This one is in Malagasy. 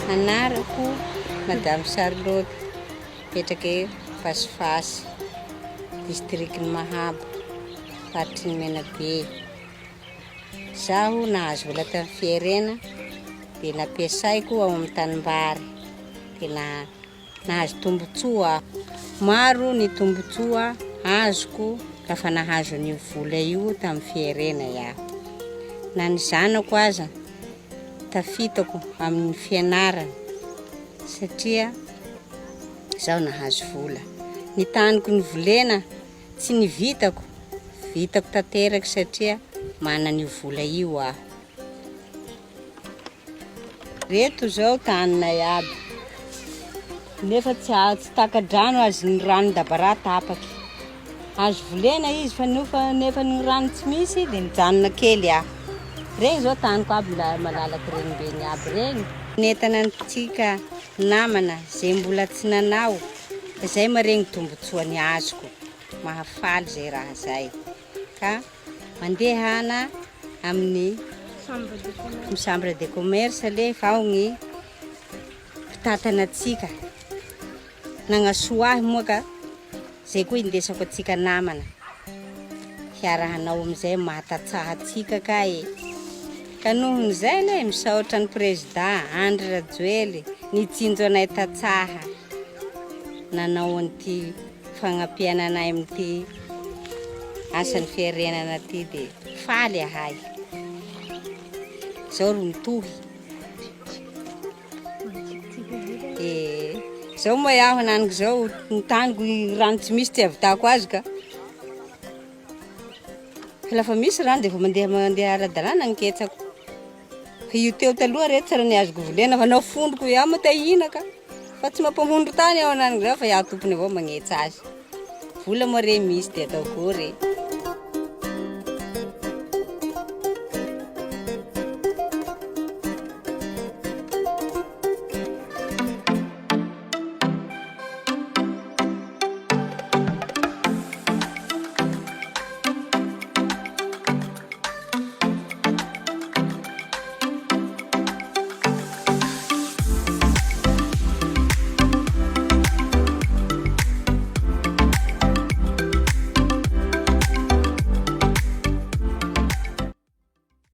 Anarako Madame Charlotte, petraka Fasifasy, distriktin'ny Mahabo, Faritry ny Menabe. Zaho nahazo vola tamin'ny Fihariana dia nampiasaiko ao amin'ny tanimbary. Dia nahazo tombon-tsoa aho. Maro ny tombon-tsoa azoko lafa nahazo ny vola io tamin'ny Fihariana iaho. Na ny zanako aza tafitako amin'ny fianarana satria zaho nahazo vola. Ny taniko ny volena tsy ny vitako tanteraka satria manana io vola io aho. Reto zao taninay aby. Nefa tsy takadrano azy ny rano dabara tapaky. Azo volena izy fa nefa ny rano tsy misy dia nijanona kely aho. Regny zao taniko aby malalaky regny beny aby regny. Netana antsika namana zay mbola tsy nanao, zay maregny tombon-tsoany azoko. Mahafaly zay raha zay. Ka mandehana amin'ny chambre de commerce alefa ao ny mpitatana atsika. Nagnasoa ahy moa ka zay koa indesako atsika namana. Hiarahanao amizay mahatatsaha atsika ka e. Ka nohon'izay le misaotra ny président Andry RAJOELINA nitsinjo anay tatsaha. Nanao an'ity fahampian'ny amin'ity asan'ny Fihariana ty dia faly ahay. Zao ro mitohy. Zao moa iaho naniko zao nitaniko rano tsy misy tsy avitako azy ka. Lafa misy rano dia mandeha ara-dalàna niketsako. Io teo taloha reto tsara ny azoko volena fa nafondroko iaho moa tahina ka. Fa tsy mampamondro tany aho naniko zao fa iaho tompony avao magnetsa azy. Vola moa re misy dia atao gory.